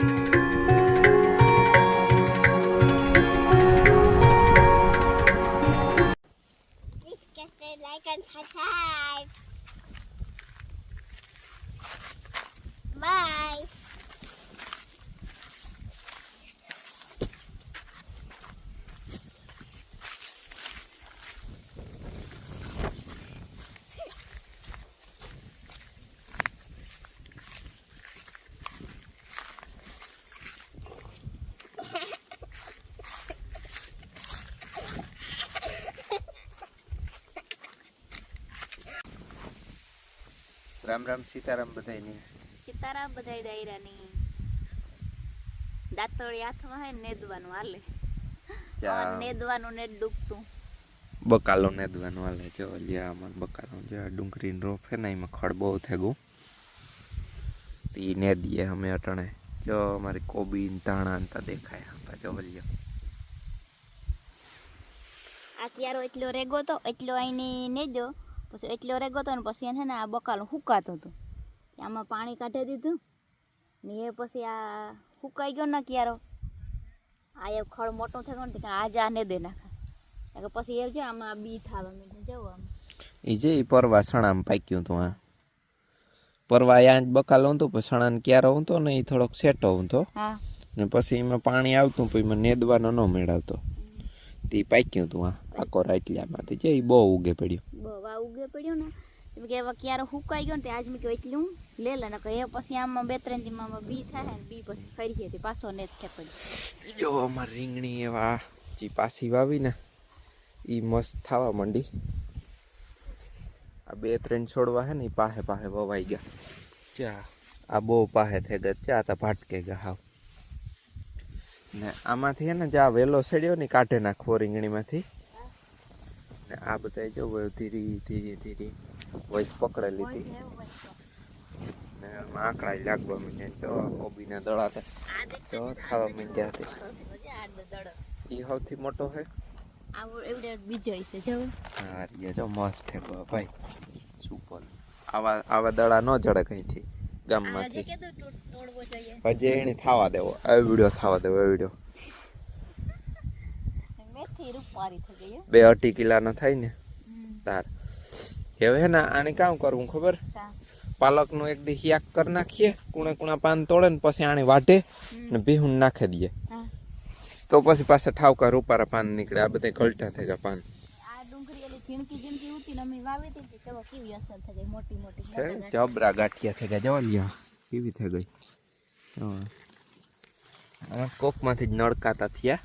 Like and subscribe. Bye. Ram Ram Sitaram બધાયની. Sitaram બધાય દાયરાની. દાંતળી હાથમાં હે નેદવાનું હાલે. નેદવાનું ને ડૂબતું. બકાલો નેદવાનું હાલે. જો લ્યા અમાર બકાલો જો ડુંગળી રોપ હે ને એમાં ખડ બહુ થઈ ગયું. તી નેદીએ અમે અટણે. જો અમારી કોબી ધાણા અંતા દેખાય જો લ્યો. આ ક્યારો એટલો રેગો તો એટલો આઈની નેદો. પછી એટલો રેગો તો ને પછી એને આ બકાલો હુકાતો હતો. આમાં પાણી કાઢી દીધું ને એ પછી આ હુકાઈ ગયો ને ક્યારો આ એ ખડ મોટો થઈ ગયો ને આજે આ ને દે નાખા પછી એ છે આમાં બી થવા માંડ્યું જવું આમ એ જે પરવા સણામાં પાક્યું હતું. આ પરવા યાં જ બકાલો હતો પછી સણાને ક્યારો હતો ને એ થોડોક સેટો હતો ને પછી એમાં પાણી આવતું પછી એમાં નેદવાનો ન મેળવતો તે પાક્યું હતું. આ કોરા એટલામાંથી જે બહુ ઉગે પડ્યું. ઉગે પડ્યું ને એમ કે હવે ક્યારે હુકાઈ ગયો ને આજ મેં કહ્યું એટલું લે લે ને એ પછી આમાં 2-3 દીમાં બી થાય ને બી પછી ફરી હતી પાછો ને જ પડી. જો અમારી રીંગણી એવા જે પાછી વાવી ને એ મસ્ત થવા માંડી. આ 2-3 છોડવા હે ને એ પાહે પાહે વવાઈ ગયા. ચા આ બહુ પાહે થઈ ગયા. ચા તા ભાટકે ગયા હાવ. ને આમાંથી હે ને જ્યાં વેલો સડ્યો ને કાઢે નાખવો રીંગણીમાંથી. ને આ બધા જો ધીરી ધીરી ધીરી વચ પકડેલી હતી ને આંકડા લાગવા માંડ્યા. જો કોબીના દડા જો ખાવા માંડ્યા છે. એ સૌથી મોટો છે. બીજો છે જો હા જો મસ્ત છે ભાઈ સુપર. આવા દડા ન જડે કઈથી ગામમાંથી. હજી એને થવા દેવો. આ વિડીયો થવા દેવો. આ વિડીયો 2-2.5 કિલાનો થાય ને તાર હવે હે ને આને કામ કરવું ખબર? પાલકનું એક દી હિયાક કરી નાખીએ. કુણા કુણા પાન તોડે ને પછી આને વાઢે ને ભીહું નાખી દઈએ તો પછી પાછા ઠાવકા રૂપારા પાન નીકળે. આ બધા ગલટા થઈ ગયા પાન. જબરા ગાંઠિયા થઈ ગયા. જવા લ્યા કેવી થઈ ગઈ. કોકમાંથી જ નળકાતા થયા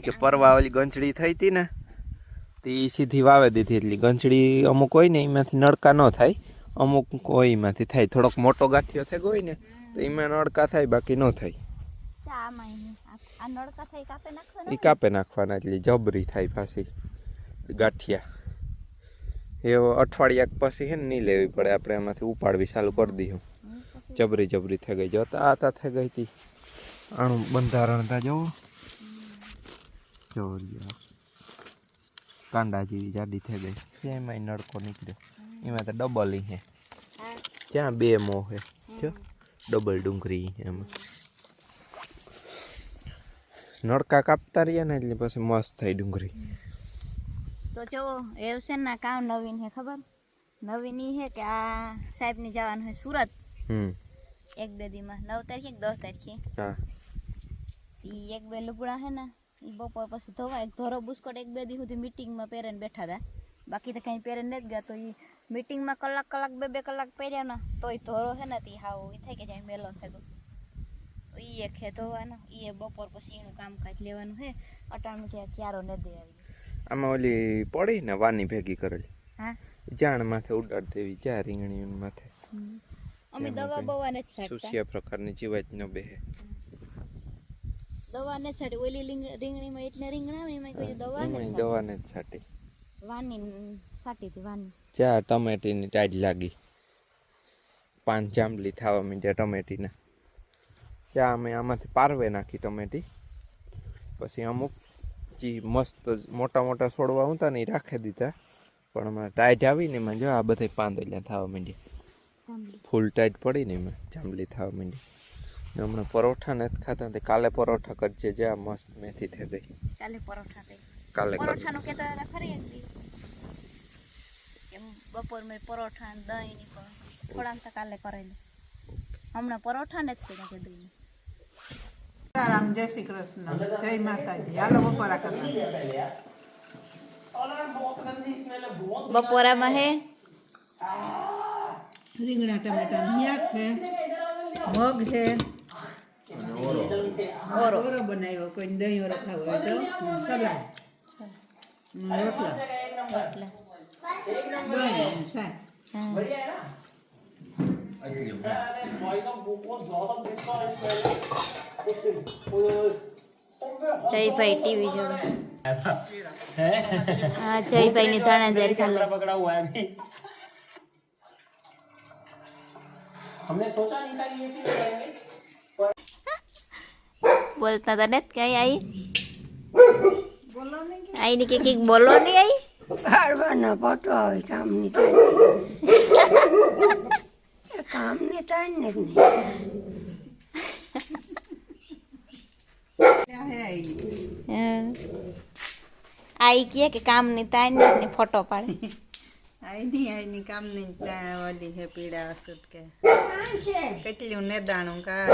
કે પરવા ઓલી ગંચડી થઈ હતી ને તે સીધી વાવે દીધી. એટલી ગંચડી અમુક હોય ને એમાંથી નળકા ન થાય. અમુક હોય એમાંથી થાય. થોડોક મોટો ગાંઠિયો થઈ ગયો ને તો એમાં નળકા થાય બાકી ન થાય. એ કાપે નાખવાના એટલે જબરી થાય પાછી ગાંઠિયા. એ અઠવાડિયા પછી હે ને નહીં લેવી પડે આપણે. એમાંથી ઉપાડવી ચાલુ કરી દઈશું. જબરી જબરી થઈ ગઈ. જોતા આતા થઈ ગઈ હતી. આણું બંધારણ તા જવો કાંડા જેવી જાડી થઈ ગઈ. એમાં નળકો નીકળ્યો. એમાં તો ડબલ હે. ત્યાં 2 મોં હે. જો ડબલ ડુંગળી એમાં નળકા કાપતા રહ્યા ને એટલે પછી મસ્ત થઈ ડુંગળી. તો જો એવું છે ને કામ નવીન હે ખબર? નવીન ઈ હે કે આ સાહેબ ને જવાનું હે સુરત. 1-2 દીમાં 9 તારીખે 10 તારીખે. હા ઈ 1-2 લુગડા હે ને ઈ બપોર પછી ધોવાય. ધોરો બુસ્કોટ 1-2 દી સુધી મીટિંગમાં પહેરીને બેઠા હતા. બાકી તો કઈ પહેરીને નથી ગયા. તો ઈ મીટિંગમાં કલાક 2-2 કલાક પહેર્યા ને તોય ધોરો છે ને તી હાવ ઈ થઈ કે જાય મેલો થઈ ગયો. ઈ એક હે ધોવાનો. ઈ બપોર પછી એનું કામકાજ લેવાનું હે. અટાણું ક્યારો ને દે આવી. આમાં ઓલી પડી ને વાની ભેગી કરેલી. હા જાણ માથે ઉડાડ દેવી. જ્યાં રીંગણી માથે અમે દવા બવા નથી છાંટતા. સુસિયા પ્રકારની જીવાત ન બેહે. દવા નથી છાંટી. ઓલી રીંગણીમાં એટલે રીંગણા આવે એમાં કોઈ દવા નથી. દવા નથી છાંટી. વાની છાંટી હતી વાની. ચા ટમેટીની ટાઈટ લાગી. પાન જાંબલી થવા માંડ્યા ટમેટીના. ચા અમે આમાંથી પારવે નાખી ટમેટી. પછી અમુક જે મસ્ત મોટા મોટા છોડવા હતા ને એ રાખી દીધા. પણ અમારે ટાઈટ આવીને એમાં જો આ બધા પાંદોલિયા થવા માંડ્યા. ફૂલ ટાઈટ પડી ને એમાં જાંબલી થવા માંડી. હમણાં પરોઠા નથી ખાતા તે કાલે પરોઠા કરજે જ્યાં મસ્ત મેથી થઈ ગઈ કાલે પરોઠા થઈ કાલે પરોઠાનું કહેતા હતા ખરી એક દી એમ બપોર મેં પરોઠા ને દહીં ની થોડાક તો કાલે કરેલી હમણાં પરોઠા ને જ કર્યા કે દહીં રામ જય શ્રી કૃષ્ણ જય માતાજી હાલો બપોરા કરવા બપોરામાં હે રીંગણા ટમેટા મિયાક છે મગ છે ઓરો ઓરો બનાવ્યો કોઈ દહીં ઓરો ખાવો હોય તો સલાડ રોટલા દહીં શાક જયભાઈ ટીવી જોવે હા જયભાઈ ની ધાણા દેર ખાલે पकड़ा हुआ है अभी हमने सोचा नहीं था ये चीज करेंगे બોલતા હતા ને કઈ आई आई नहीं कि बोलो नहीं आई હાડવાનો ફોટો આવે કામ નહીં થાય કામ નહીં થાય ને आई किए कि काम नहीं था ने फोटो पाड़े આઈની કામ નહીં ત્યાં ઓલી હે પીડા અસુટ કે કેટલું નેદાણું કા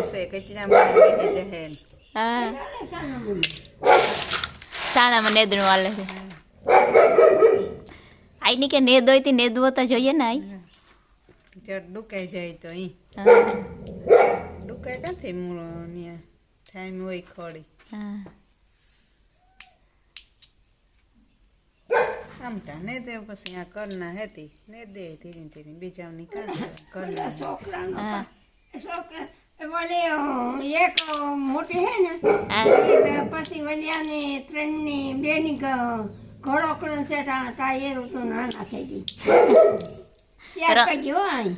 છે કેટલા મને જહે हाँ साणा में नेदणु वाले છે आई नहीं के नेद होती नेदવો તો જોઈએ ને आई જડ ડુકાઈ જાય તો અહીં हाँ ડુકાય ક્યાંથી મૂળો ત્યાં ટાઈમ હોય ખોડી हाँ આમટા ને દે પછી આ કરના હતી ને દે ધીરે ધીરે બીજાની કાઢ કરના છોકરાનો हाँ છોકરા વળી એક મોટી હે ને हाँ પછી વલિયાની ત્રણની બેની ઘોડો કરીને છે ટાયર તો નાના થઈ ગઈ ચાર પગી હોય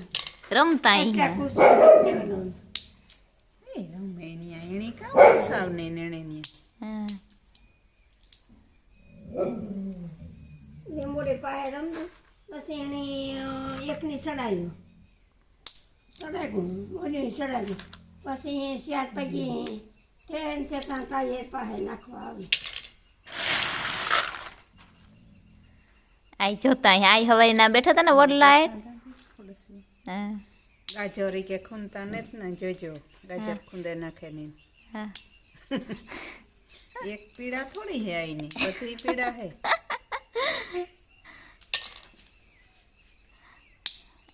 રમતા એટલા અહીં કુર્તું એ રમે ની એની કામ સાવ ને નેણે ની हाँ લીંબોડી પાસે રમતું પછી એને એકની ચડાવ્યું ચડાવ્યું ઓલી ચડાવ્યું પછી ચાર પગી ટ્રેન છે ત્યાં ટાયર પાસે નાખવા આવી आई જોતા અહીં आई હવાઈ ના બેઠા હતા ને વડલા हाँ ગાજરી કે ખૂનતા ને જ ને જોજો ગાજર ખૂંદે નાખે ની हाँ એક પીડા થોડી હે આઈની બધી પીડા હે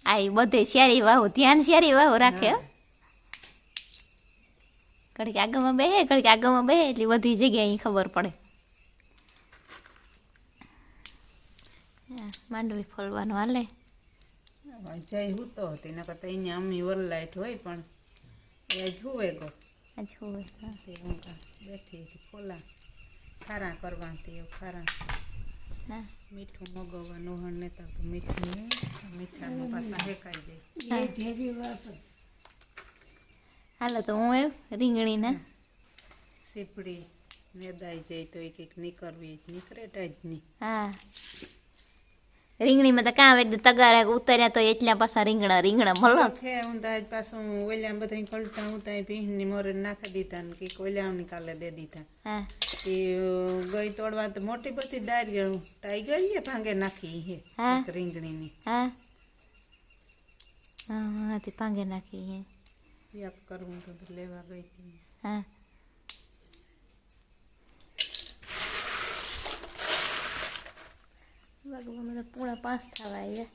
आई બધે શિયારી વાહુ ધ્યાન શિયારી વાહુ રાખે હો ઘડીક આગળમાં બેહે ઘડીક આગળમાં બેહે એટલી બધી જગ્યાએ ખબર પડે માંડવી ફોલવાનું હાલે જય હું તો હતી નકર તો એને અમ્મી વરલાઈટ હોય પણ એ જુએ ગો આ જોવે તે હું બેઠી હતી ખોલા ખારા કરવાથી ખારા ના મીઠું મગવવાનું હણ નેતા તો મીઠું ને મીઠામાં પાછા હેકાઈ જાય એ ઢેરી વાપર હાલો તો હું એવ રીંગણી ના સીપડી નેદાઈ જાય તો એક નીકળવી નીકળે ટાઈટની હા રીંગણીમાં તો કાં એકદમ તગારા ઉતાર્યા તો એટલા પાછા રીંગણા રીંગણા મળો ખે હું તો આજ પાછું ઓલ્યા બધા કલટા હું ત્યાં ભીંની મોરે નાખી દીધા ને કંઈક ઓલ્યા કાલે દે દીધા હા એ ગઈ તોડવા તો મોટી બધી દારી ટાઈગર એ ભાંગે નાખી હે હા. એક રીંગણીની હા હા તે પાંગે નાખી હે વ્યાપ કરવું તો લેવા ગઈ હતી હા વાગવામાં તો 4:30 થવા આવ્યા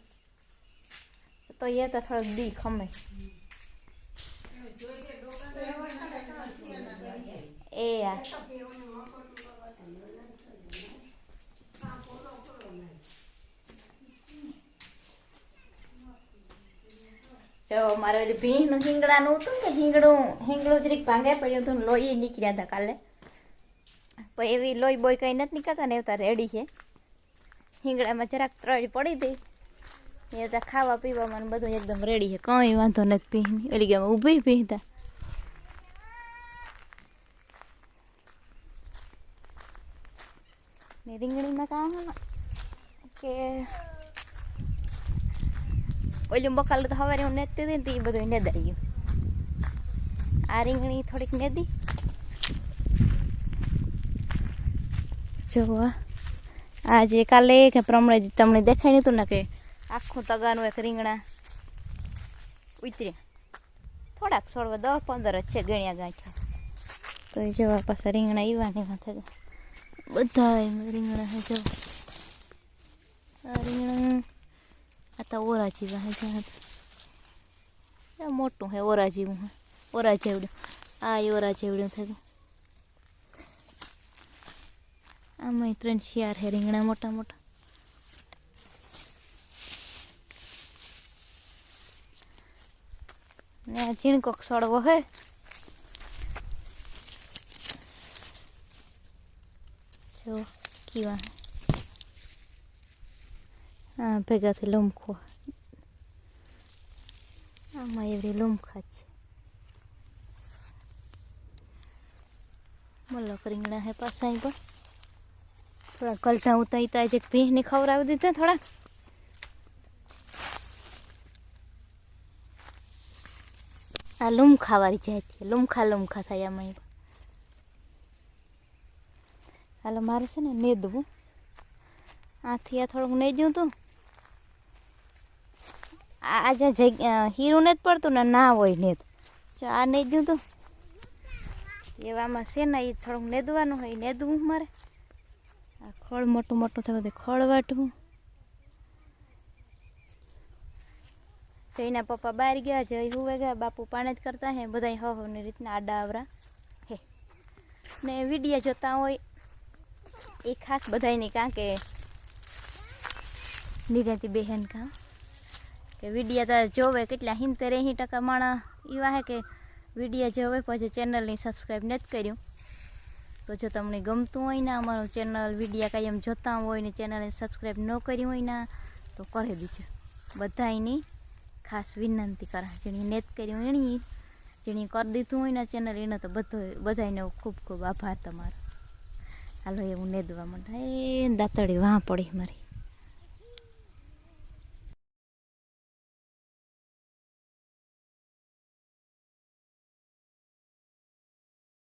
તો એ તો થોડોક દી ખમે એ આ જો મારે ઓલી ભીંનું હિંગડાનું હતું ને હિંગડું જરીક ભાંગે પડ્યું હતું ને લોહી નીકળ્યા હતા કાલે પણ એવી લોહી બોય કંઈ નથી નીકળતા ને એ રેડી છે હિંગડામાં જરાક ત્રળી પડી હતી એ તો ખાવા પીવામાં ને બધું એકદમ રેડી છે કંઈ વાંધો નથી પીની ઓલી ગામ ઊભી પીતા ને રીંગણીમાં કામ કે ઓલું બકાલું તો સવારે હું નેતી હતી ને એ બધું નેદાઈ ગયું આ રીંગણી થોડીક નેદી જો આ જે કાલે કે પ્રમણે તમને દેખાય નતું ને કે આખું તગાનું એક રીંગણા ઉતર્યા થોડાક છોડવા 10-15 જ છે ગણ્યા ગાંઠ્યા તો એ જેવા પાછા રીંગણા ઈવાની માથે બધા રીંગણા હે જો આ રીંગણા આ તો ઓરા જેવા હે જ્યાં મોટું હે ઓરા જેવું હે ઓરા જેવડું આ ઓરા જેવડું થયું આમાં 3-4 હે રીંગણા મોટા મોટા ને આ ઝીણકોક સળવો હે જો કેવા હા ભેગાથી લમખો આમાં એવડી લમખા જ છે મલક રીંગણા હે પાછા અહીં પણ થોડા કલટા ઉતારી જે ભીંની ખવડાવી દીધા થોડા આ લુમખાવાળી જાય લુમખા થાય આમાં હાલો મારે છે ને નેદવું આથી આ થોડુંક નેદ્યું હતું આ જ્યાં હીરું ને જ પડતું ને ના હોય નેદ જો આ નેદ્યું હતું એવામાં છે ને એ થોડુંક નેદવાનું હોય નેદવું મારે આ ખળ મોટું મોટું થયું ખળ વાટવું તો એના પપ્પા બહાર ગયા છે હુવે ગયા બાપુ પાણી જ કરતા હે બધા હવની રીતના આડા આવરા હે ને વિડીયો જોતા હોય એ ખાસ બધાની કાં કે નિરાતી બહેન કાં કે વિડીયો તો જોવે કેટલા 70-80% માણા એવા હે કે વિડીયો જોવે પછી ચેનલની સબસ્ક્રાઈબ નથી કર્યું તો જો તમને ગમતું હોય ને અમારું ચેનલ વિડીયો કાંઈ એમ જોતા હોય ને ચેનલને સબસ્ક્રાઈબ ન કર્યું હોય ને તો કરી દીજો બધાની ખાસ વિનંતી કરા જેણી નેત કર્યું જેણી કરી દીધું હોય ને ચેનલ એને તો બધાને ખૂબ ખૂબ આભાર તમારો હાલો એવું નેદવા માટે એ દાંતડી વાહ પડી મારી